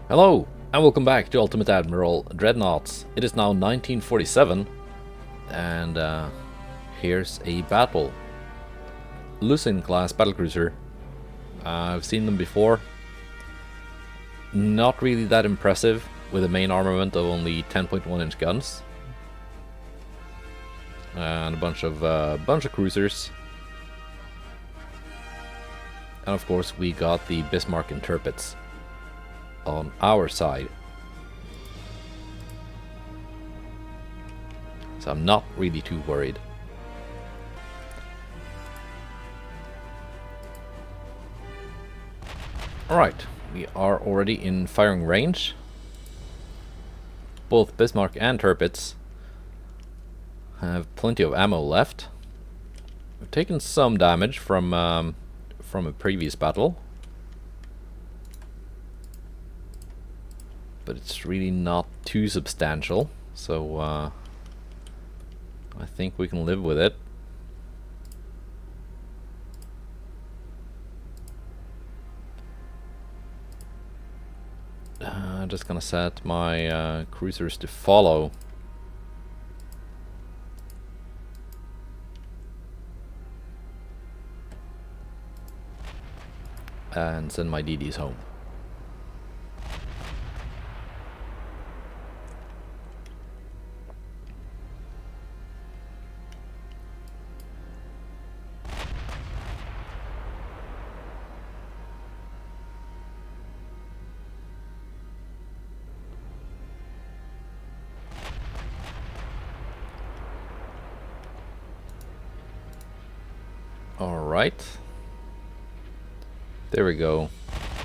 Hello, and welcome back to Ultimate Admiral Dreadnoughts. It is now 1947, and here's a battle. Lucin class battlecruiser. I've seen them before. Not really that impressive, with a main armament of only 10.1-inch guns. And a bunch of cruisers. And of course we got the Bismarck interpets on our side. So I'm not really too worried. Alright, we are already in firing range. Both Bismarck and Tirpitz have plenty of ammo left. We've taken some damage from a previous battle, but it's really not too substantial, so I think we can live with it. I'm just gonna set my cruisers to follow. And send my DDs home. Alright. There we go.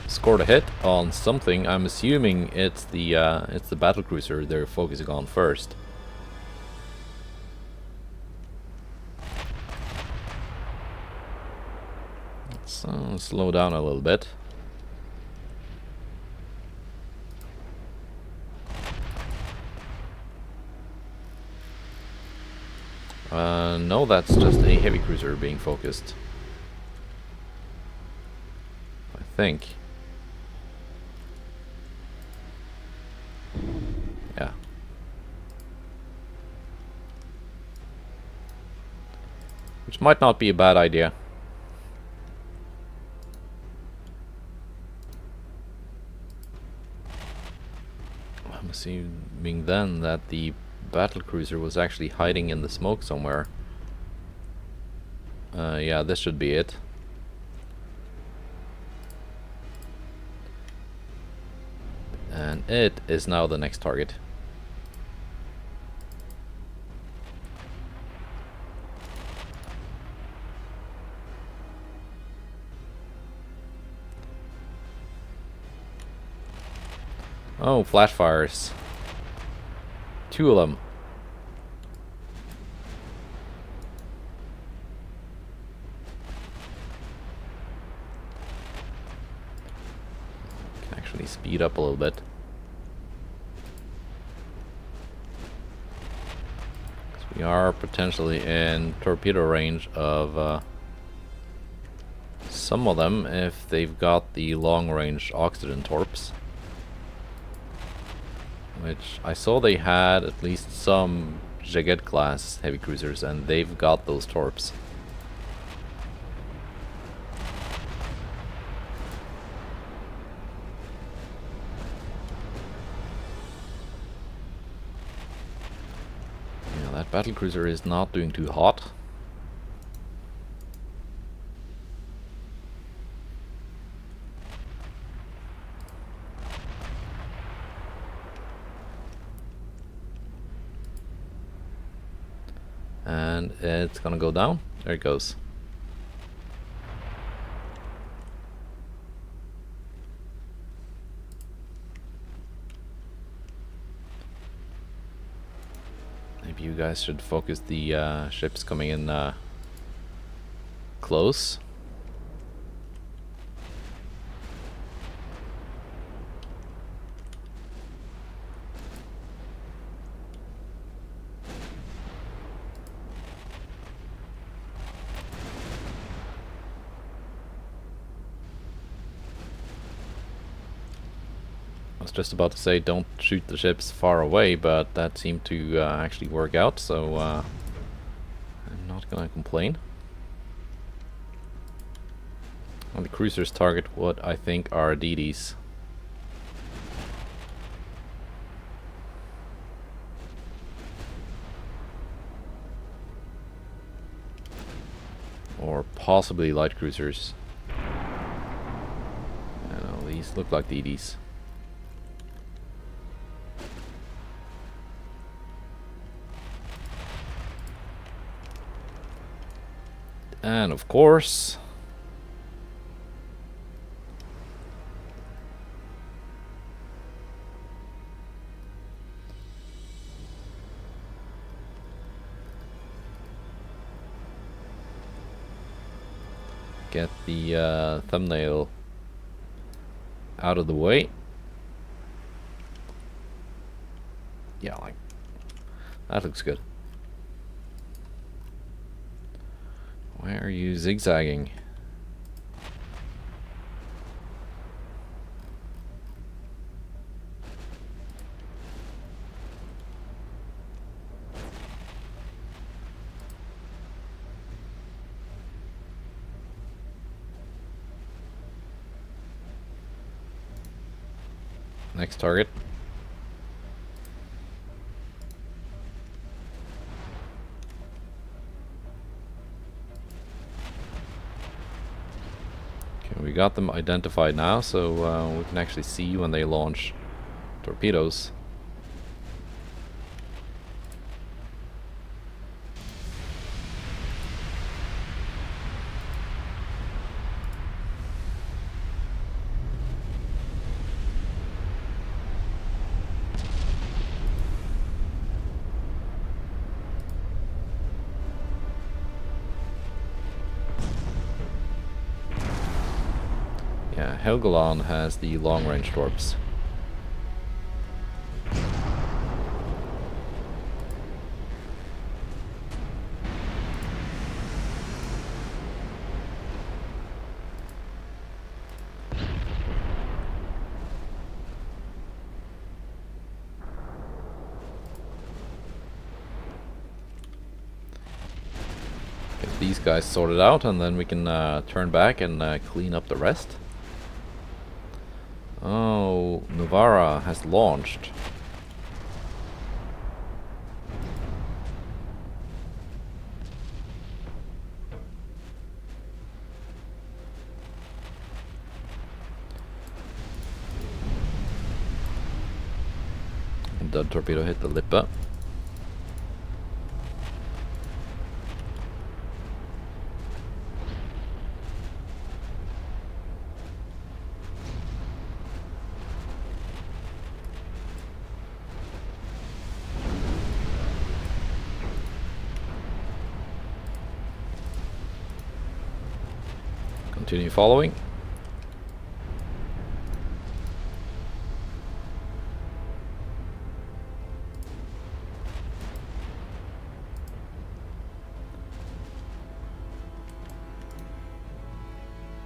Scored a hit on something. I'm assuming it's the battlecruiser they're focusing on first. Let's slow down a little bit. No, that's just a heavy cruiser being focused, I think. Yeah. Which might not be a bad idea. I'm assuming then that the battlecruiser was actually hiding in the smoke somewhere. Yeah, this should be it. And it is now the next target. Oh, flash fires. Two of them. Can actually speed up a little bit. We are potentially in torpedo range of some of them if they've got the long-range oxygen torps, which I saw they had at least some Jagged class heavy cruisers, and they've got those torps. That battlecruiser is not doing too hot. And it's gonna go down. There it goes. Maybe you guys should focus the ships coming in close. I was just about to say don't shoot the ships far away, but that seemed to actually work out, so I'm not gonna complain. And the cruisers target what I think are DDs. Or possibly light cruisers. I know, these look like DDs. And of course, get the thumbnail out of the way. Yeah, like that looks good. Why are you zigzagging? Next target. Okay, we got them identified now, so we can actually see when they launch torpedoes. Yeah, Helgoland has the long-range torps. Get these guys sorted out, and then we can turn back and clean up the rest. Oh, Novara has launched. And the torpedo hit the Lippe. Continue following.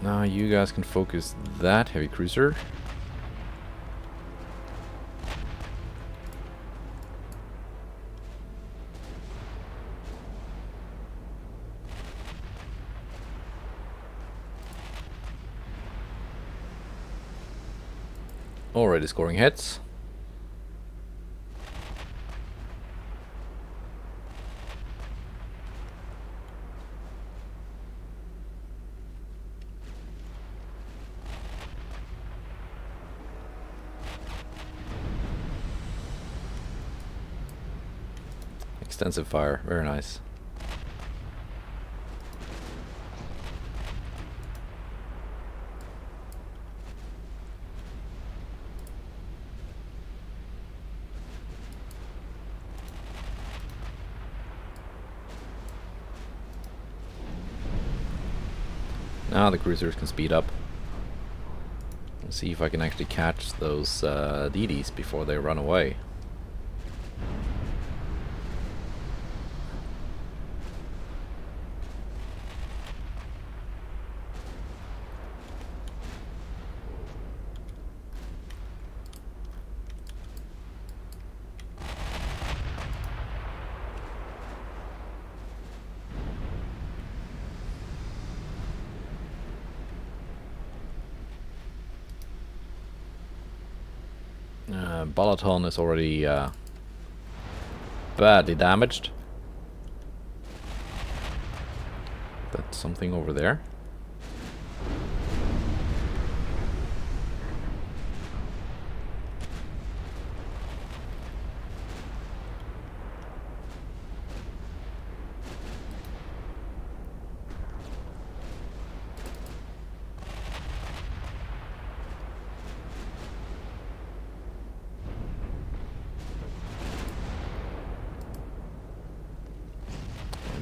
Now you guys can focus that heavy cruiser. Already scoring hits. Extensive fire, very nice. Now the cruisers can speed up. Let's see if I can actually catch those DDs before they run away. Balaton is already badly damaged. That's something over there.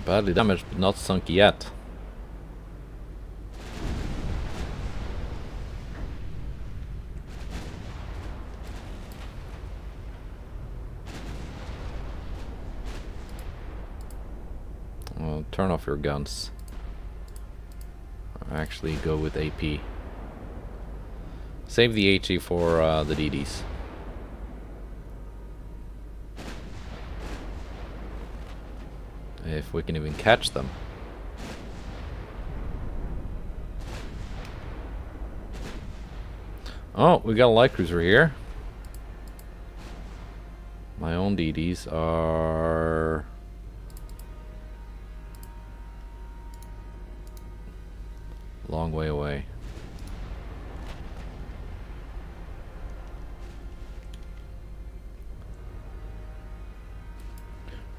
Badly damaged, but not sunk yet. Well, turn off your guns. Actually, go with AP. Save the HE for the DDs. If we can even catch them. Oh, we got a light cruiser here. My own DDs are... long way away.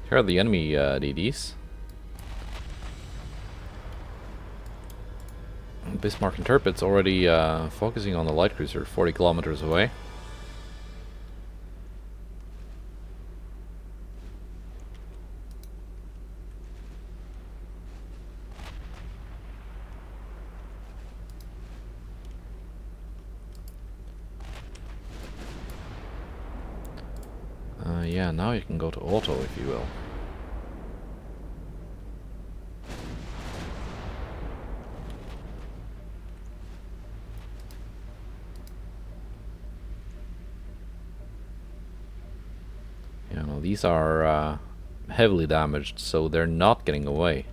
Here are the enemy DDs. Bismarck Interpret's already focusing on the light cruiser, 40 kilometers away. Yeah, now you can go to auto, if you will. Yeah, no, these are heavily damaged, so they're not getting away.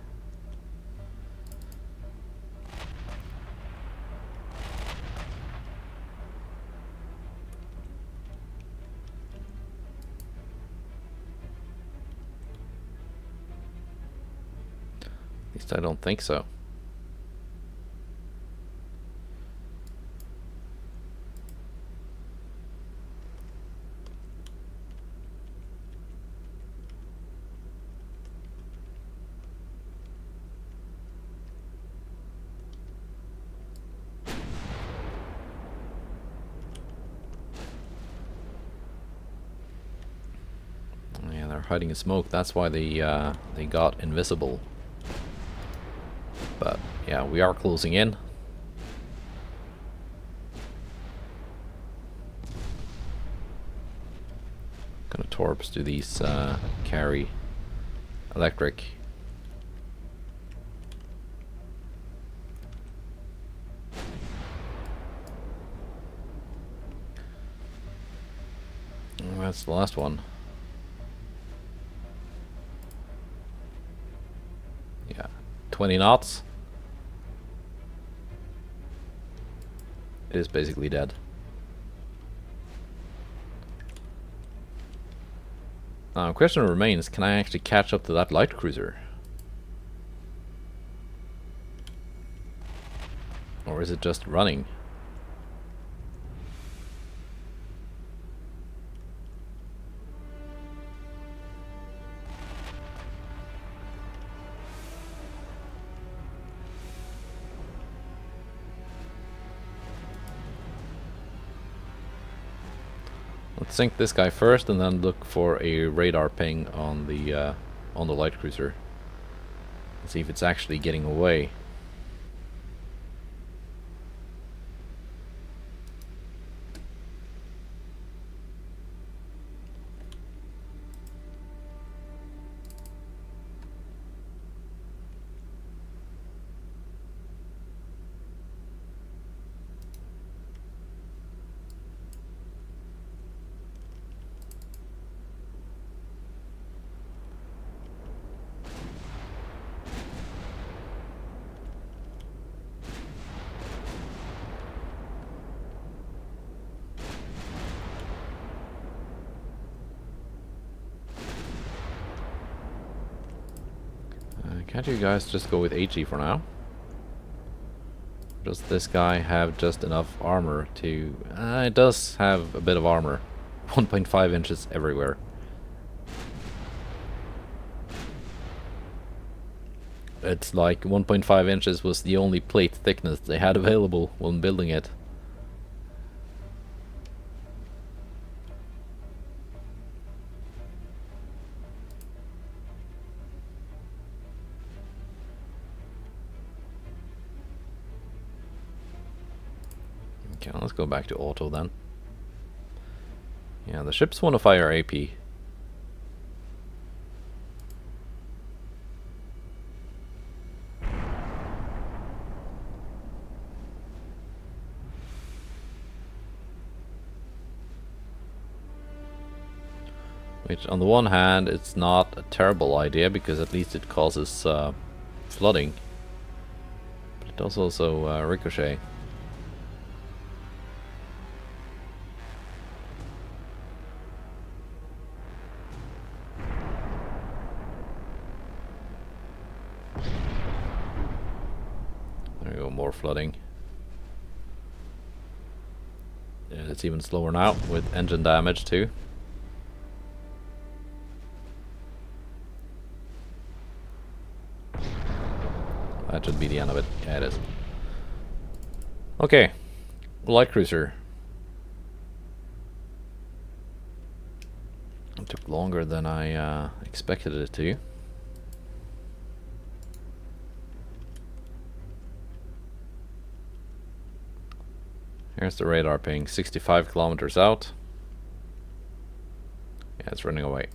At least I don't think so. Yeah, they're hiding in smoke. That's why they got invisible. But yeah, we are closing in. Gonna torps to these carry electric. That's the last one. Yeah, 20 knots. It is basically dead. Now, question remains, can I actually catch up to that light cruiser? Or is it just running? Let's sink this guy first, and then look for a radar ping on the light cruiser. And see if it's actually getting away. Can't you guys just go with HE for now? Does this guy have just enough armor to... it does have a bit of armor. 1.5 inches everywhere. It's like 1.5 inches was the only plate thickness they had available when building it. Okay, let's go back to auto then. Yeah, the ships want to fire AP. Which, on the one hand, it's not a terrible idea, because at least it causes flooding. But it does also ricochet. There we go, more flooding. And it's even slower now, with engine damage too. That should be the end of it. Yeah, it is. Okay. Light cruiser. It took longer than I expected it to. Here's the radar ping. 65 kilometers out. Yeah, it's running away.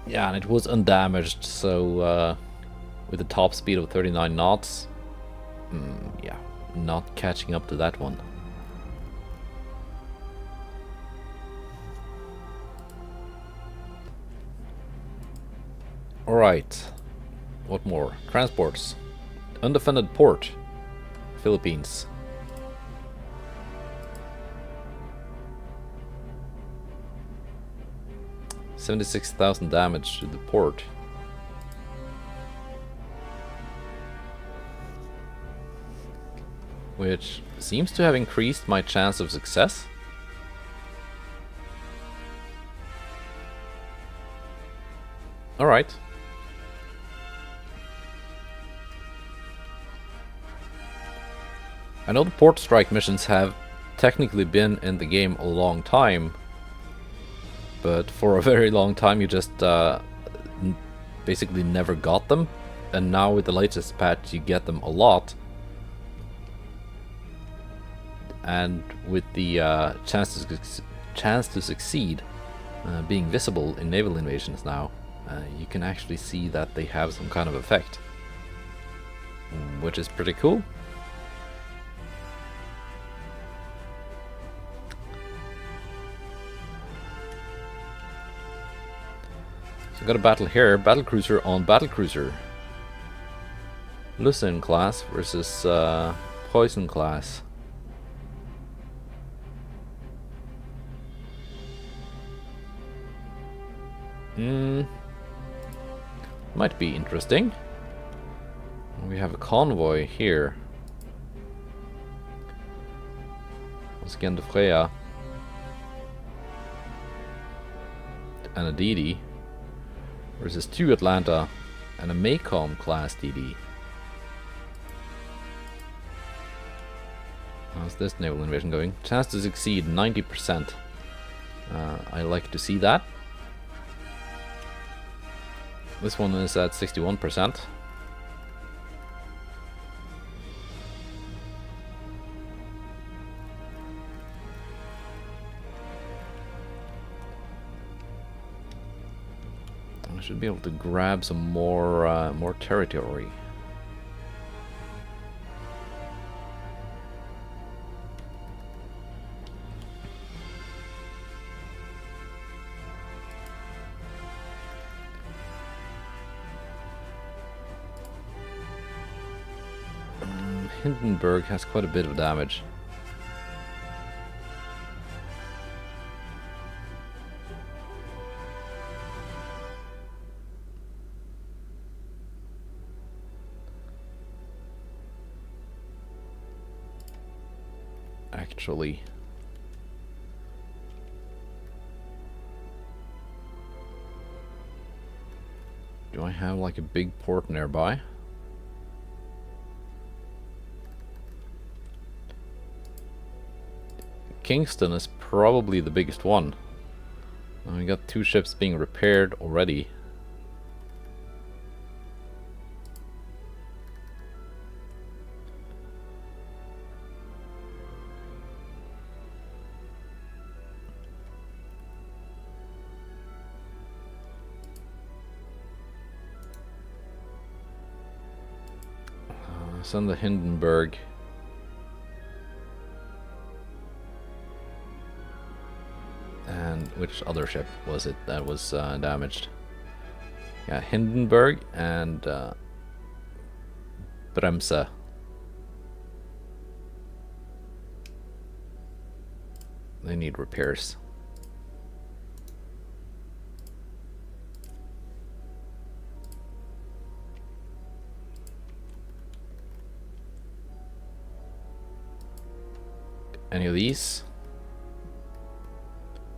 Yeah, and it was undamaged, so with a top speed of 39 knots, yeah, not catching up to that one. Alright, what more? Transports. Undefended port, Philippines. 76,000 damage to the port. Which seems to have increased my chance of success. Alright. I know the port strike missions have technically been in the game a long time, but for a very long time you just basically never got them, and now with the latest patch you get them a lot. And with the chance to succeed being visible in naval invasions now, you can actually see that they have some kind of effect, which is pretty cool. So got a battle here, battlecruiser on battlecruiser. Lucien class versus Poison class. Might be interesting. We have a convoy here. Once again, the Freya and a DD versus 2 Atlanta and a Maycom class DD. How's this naval invasion going? Chance to succeed 90%. I like to see that. This one is at 61%. I should be able to grab some more territory. Hindenburg has quite a bit of damage. actually. Do I have like a big port nearby? Kingston is probably the biggest one. We got 2 ships being repaired already. Send the Hindenburg. And which other ship was it that was damaged? Yeah, Hindenburg and Bremse. They need repairs. Any of these?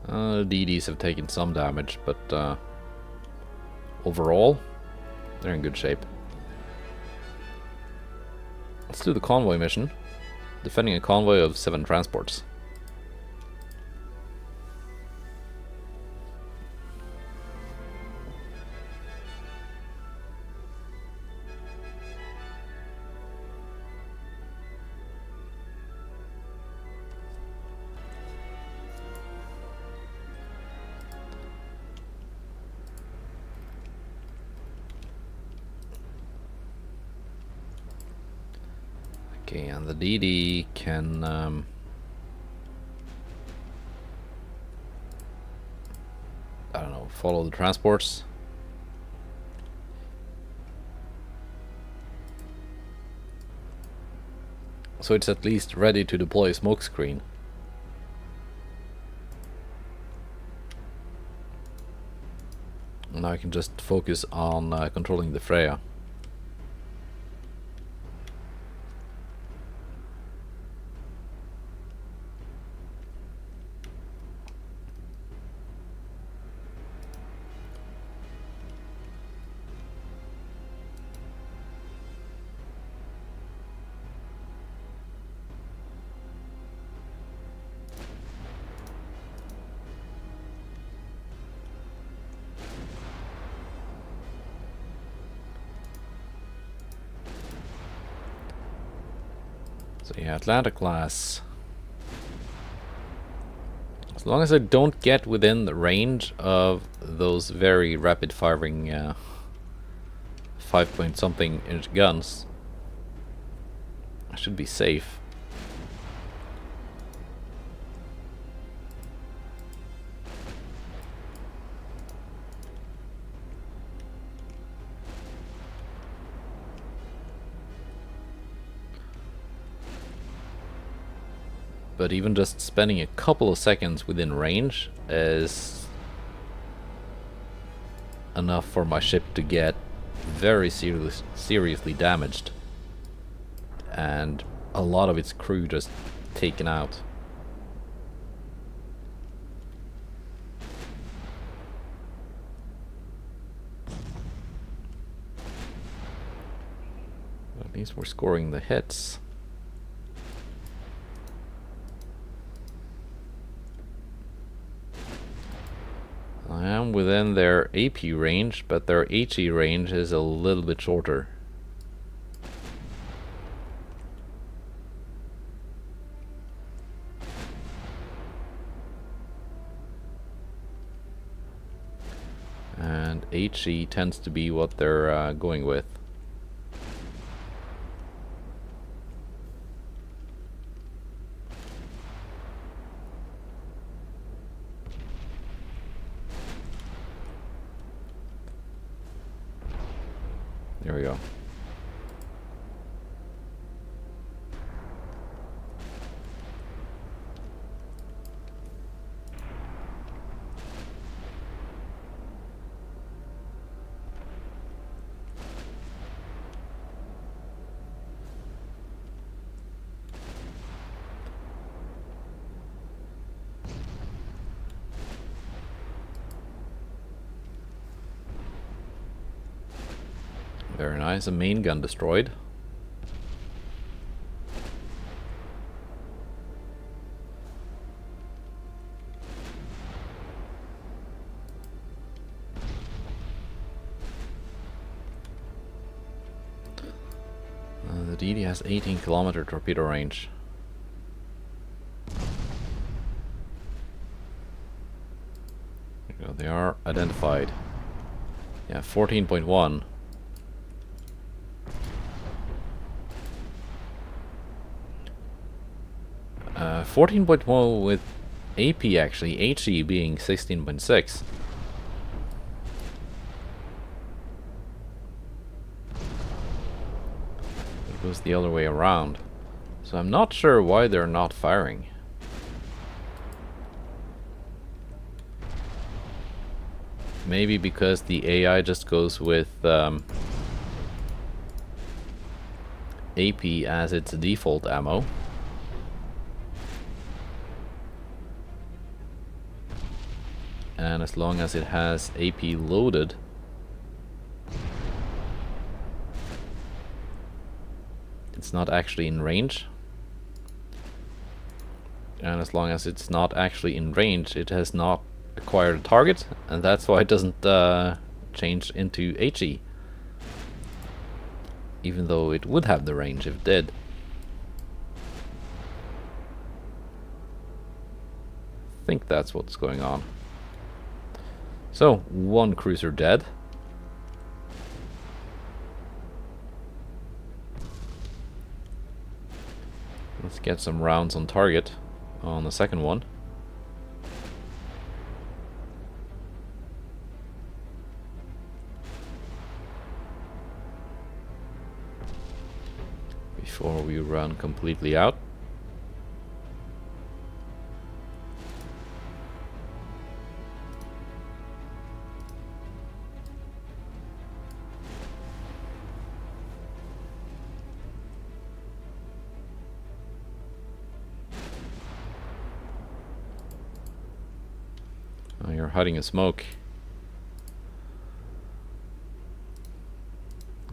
The DDs have taken some damage, but overall, they're in good shape. Let's do the convoy mission. Defending a convoy of 7 transports. Okay, and the DD can I don't know, follow the transports. So it's at least ready to deploy a smokescreen. And now I can just focus on controlling the Freya. So yeah, Atlanta class. As long as I don't get within the range of those very rapid firing 5-point-something inch guns, I should be safe. But even just spending a couple of seconds within range is enough for my ship to get very seriously damaged. And a lot of its crew just taken out. At least we're scoring the hits. I am within their AP range, but their HE range is a little bit shorter. And HE tends to be what they're going with. There we go. Very nice. A main gun destroyed. The DD has 18-kilometer torpedo range. There you go, they are identified. Yeah, 14.1. 14.1 with AP actually, HE being 16.6. It goes the other way around. So I'm not sure why they're not firing. Maybe because the AI just goes with AP as its default ammo. And as long as it has AP loaded, it's not actually in range. And as long as it's not actually in range, it has not acquired a target, and that's why it doesn't change into HE. Even though it would have the range if it did. I think that's what's going on. So, one cruiser dead. Let's get some rounds on target on the second one. Before we run completely out. Oh, you're hiding in smoke.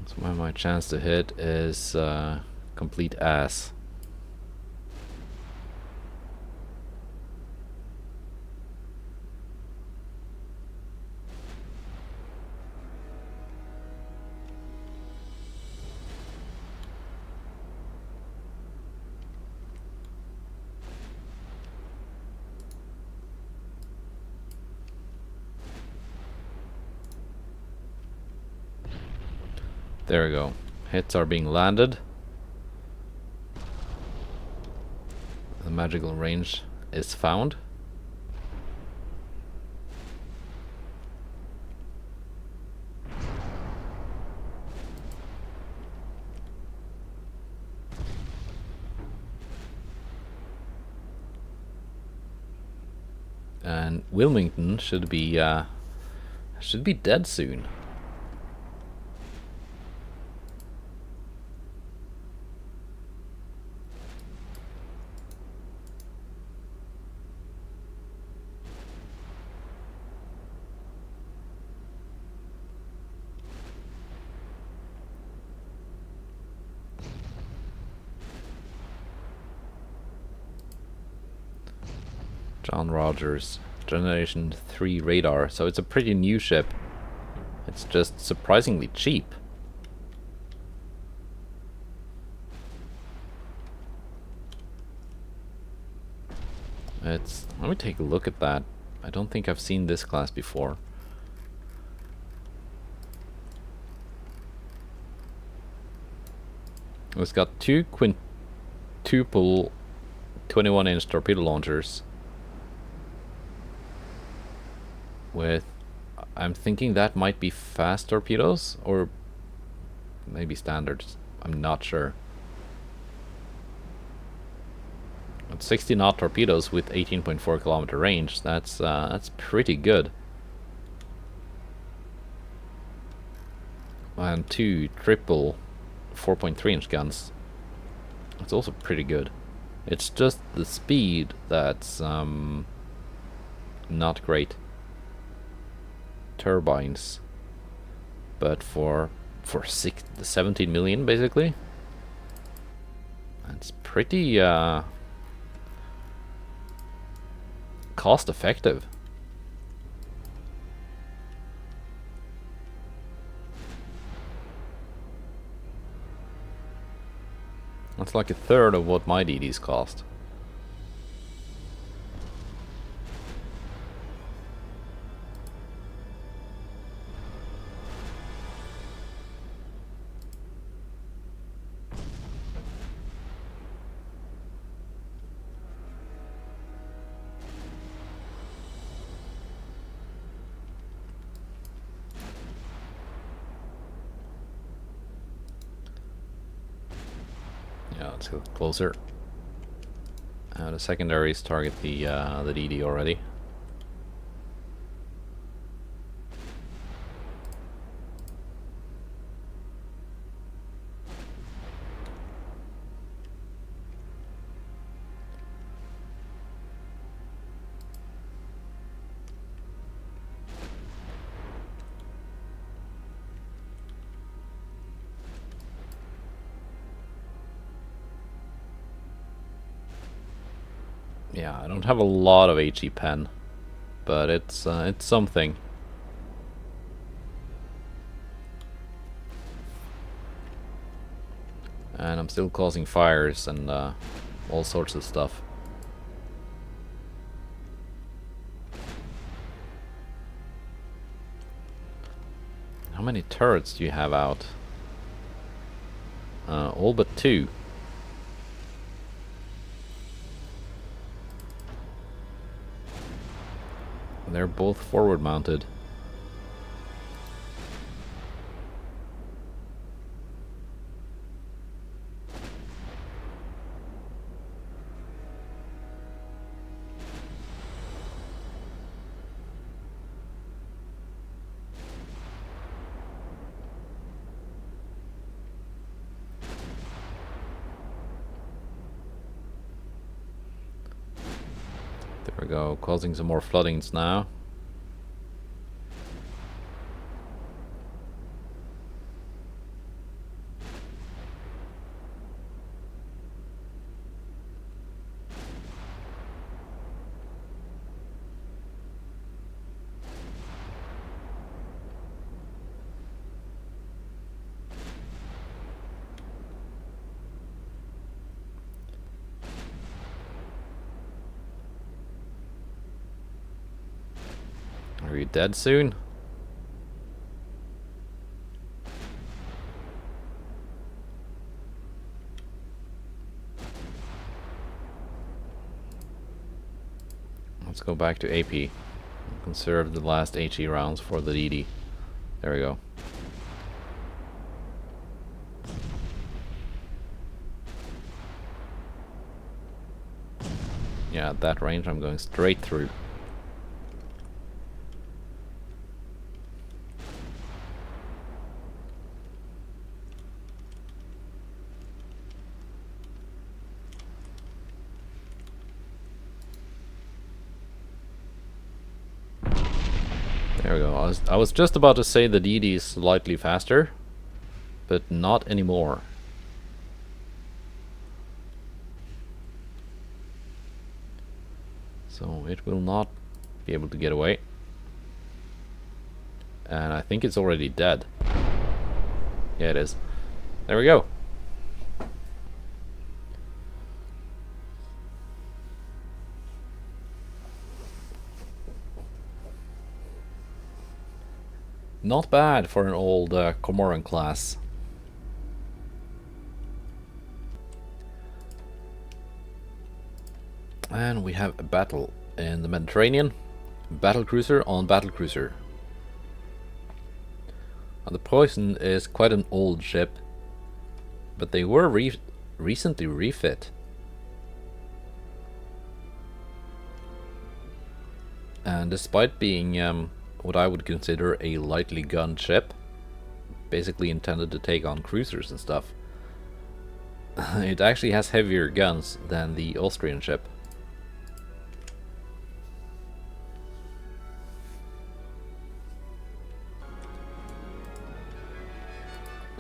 So my chance to hit is complete ass. There we go. Hits are being landed. The magical range is found. And Wilmington should be dead soon. John Rogers, Generation 3 radar, so it's a pretty new ship. It's just surprisingly cheap. Let me take a look at that. I don't think I've seen this class before. It's got two quintuple 21-inch torpedo launchers. With, I'm thinking that might be fast torpedoes, or maybe standards. I'm not sure. But 60-knot torpedoes with 18.4 kilometer range. That's pretty good. And two triple 4.3-inch guns. It's also pretty good. It's just the speed that's not great. Turbines, but for for 17 million, basically. That's pretty cost effective. That's like a third of what my DDs cost. Yeah, let's go closer. The secondaries target the DD already. Yeah, I don't have a lot of HE pen, but it's something. And I'm still causing fires and all sorts of stuff. How many turrets do you have out? All but 2. They're both forward mounted. There we go, causing some more floodings now. Are you dead soon? Let's go back to AP. Conserve the last HE rounds for the DD. There we go. Yeah, at that range I'm going straight through. There we go. I was just about to say the DD is slightly faster, but not anymore. So it will not be able to get away. And I think it's already dead. Yeah, it is. There we go. Not bad for an old Cormoran class. And we have a battle in the Mediterranean. Battlecruiser on battlecruiser. The Preußen is quite an old ship, but they were recently refit. And despite being what I would consider a lightly gunned ship, basically intended to take on cruisers and stuff, it actually has heavier guns than the Austrian ship.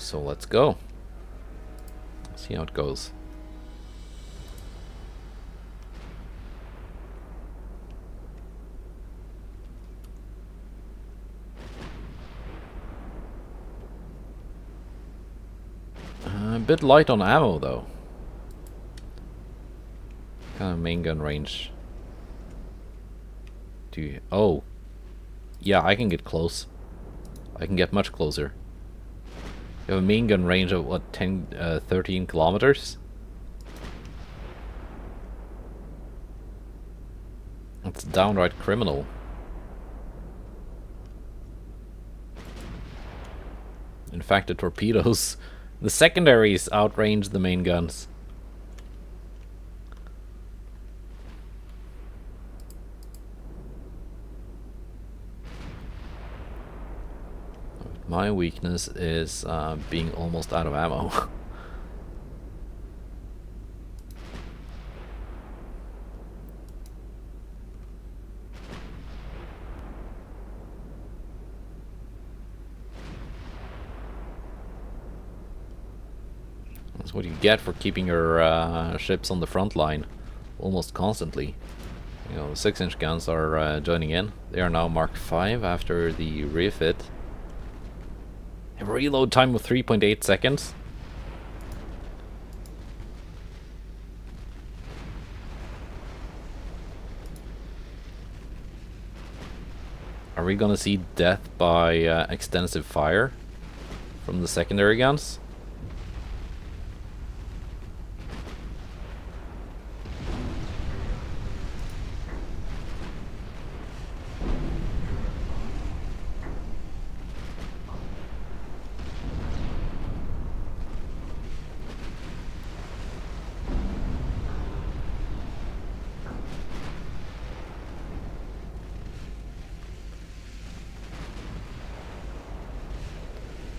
So let's go. See how it goes. A bit light on ammo though. Kind of main gun range. Do you, oh, yeah, I can get close. I can get much closer. You have a main gun range of what, 13 kilometers? That's downright criminal. In fact, the torpedoes, the secondaries outrange the main guns. My weakness is being almost out of ammo. That's what you get for keeping your ships on the front line almost constantly. You know, the 6-inch guns are joining in. They are now Mark V after the refit. A reload time of 3.8 seconds. Are we gonna see death by extensive fire from the secondary guns?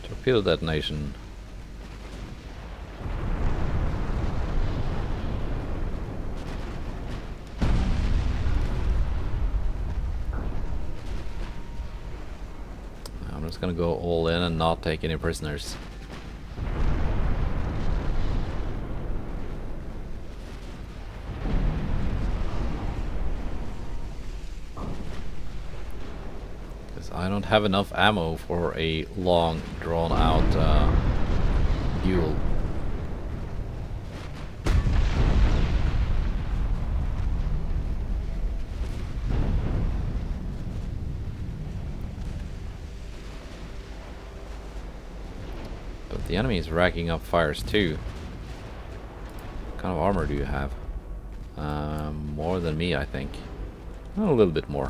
Torpedo detonation. I'm just gonna go all in and not take any prisoners. I don't have enough ammo for a long, drawn-out duel. But the enemy is racking up fires too. What kind of armor do you have? More than me, I think. A little bit more.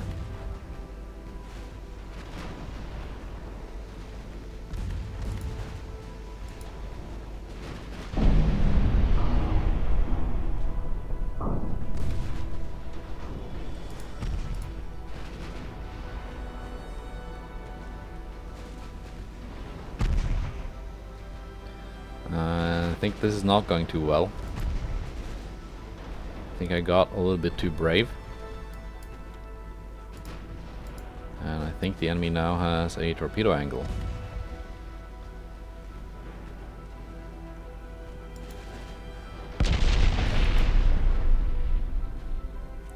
I think this is not going too well. I think I got a little bit too brave. And I think the enemy now has a torpedo angle.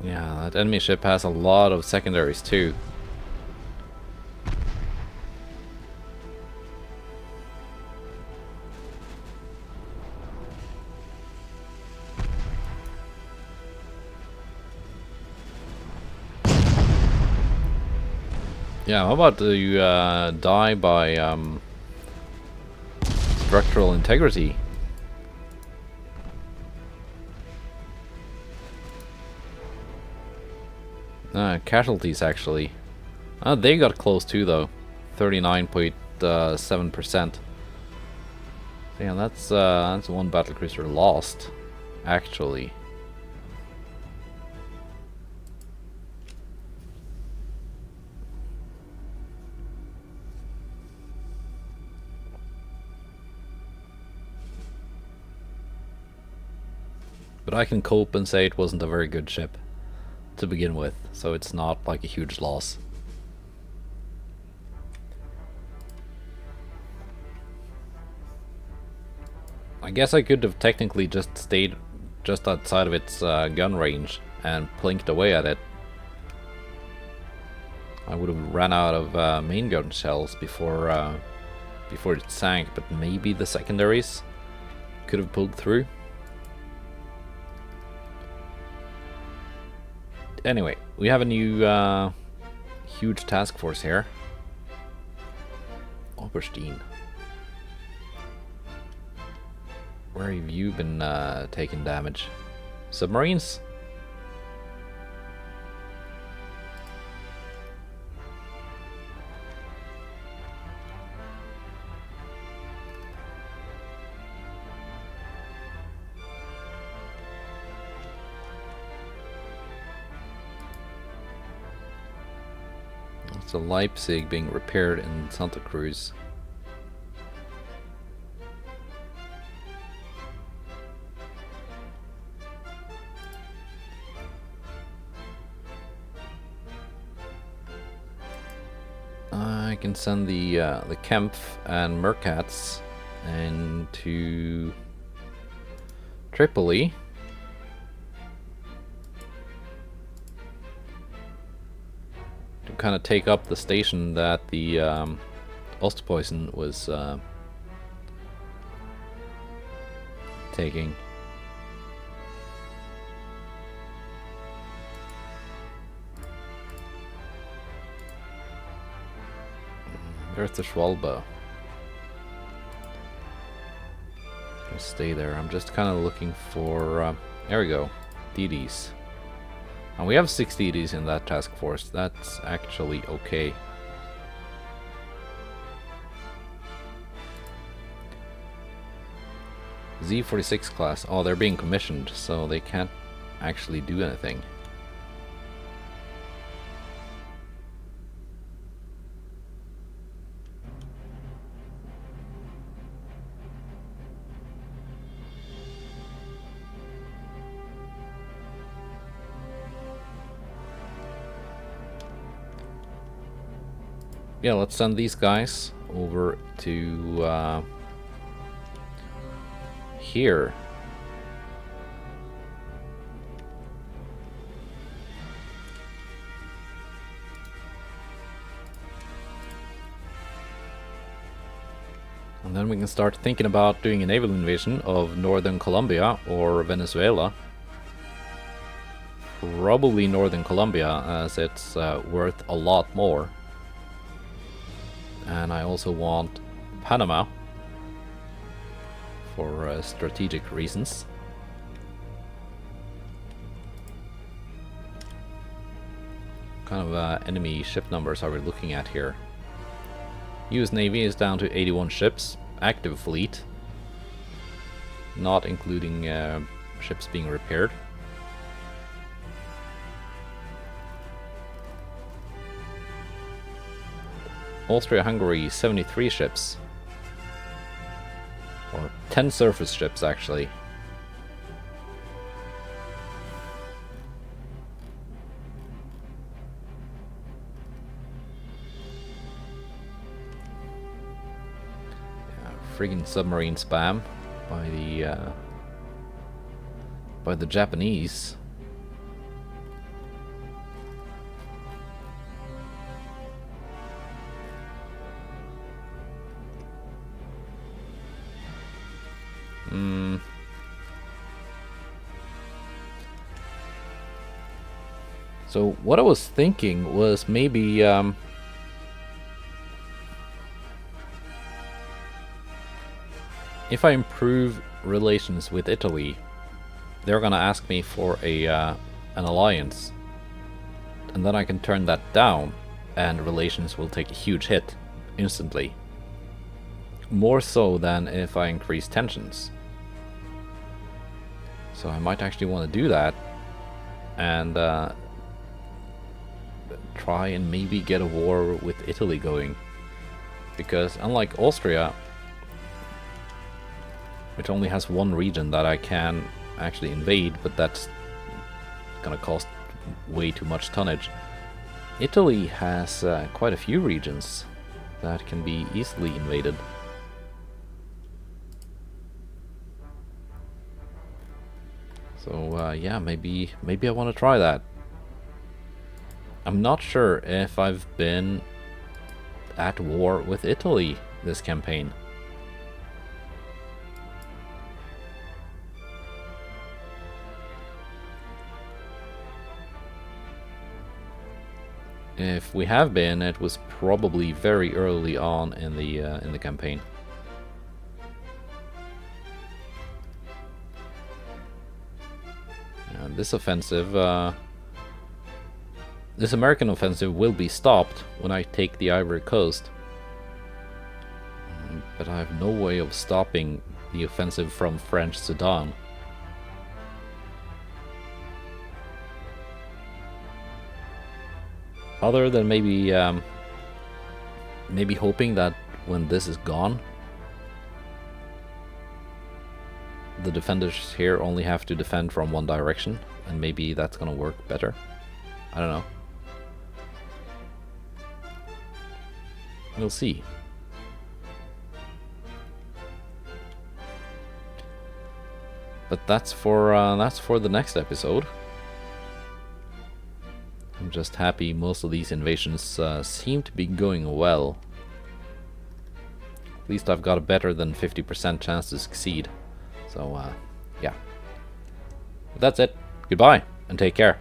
Yeah, that enemy ship has a lot of secondaries too. Yeah, how about you die by structural integrity? Casualties actually. They got close too though. 39.7%. Yeah, that's one battlecruiser lost, actually. But I can cope and say it wasn't a very good ship to begin with, so it's not like a huge loss. I guess I could have technically just stayed just outside of its gun range and plinked away at it. I would have ran out of main gun shells before it sank, but maybe the secondaries could have pulled through. Anyway, we have a new huge task force here. Ost-Preußen. Where have you been taking damage? Submarines? It's a Leipzig being repaired in Santa Cruz. I can send the Kempf and Mercats into Tripoli. To kind of take up the station that the Ost-Preußen was taking. There's the Schwalbe. Just stay there. I'm just kind of looking for... there we go. DDs. And we have 6 DDs in that task force. That's actually okay. Z-46 class. Oh, they're being commissioned, so they can't actually do anything. Yeah, let's send these guys over to here. And then we can start thinking about doing a naval invasion of northern Colombia or Venezuela. Probably northern Colombia, as it's worth a lot more. And I also want Panama for strategic reasons. What kind of enemy ship numbers are we looking at here? US Navy is down to 81 ships, active fleet, not including ships being repaired. Austria-Hungary, 73 ships. Or 10 surface ships, actually. Friggin' submarine spam by the Japanese. So what I was thinking was maybe if I improve relations with Italy, they're gonna ask me for an alliance, and then I can turn that down, and relations will take a huge hit instantly. More so than if I increase tensions. So I might actually want to do that, and try and maybe get a war with Italy going, because unlike Austria, which only has one region that I can actually invade, but that's gonna cost way too much tonnage, Italy has quite a few regions that can be easily invaded. So yeah, maybe I want to try that. I'm not sure if I've been at war with Italy this campaign. If we have been, it was probably very early on in the campaign. And this offensive, this American offensive will be stopped when I take the Ivory Coast. But I have no way of stopping the offensive from French Sudan. Other than maybe hoping that when this is gone, the defenders here only have to defend from one direction, and maybe that's gonna work better. I don't know. We'll see. But that's for the next episode. I'm just happy most of these invasions seem to be going well. At least I've got a better than 50% chance to succeed. So yeah. But that's it. Goodbye and take care.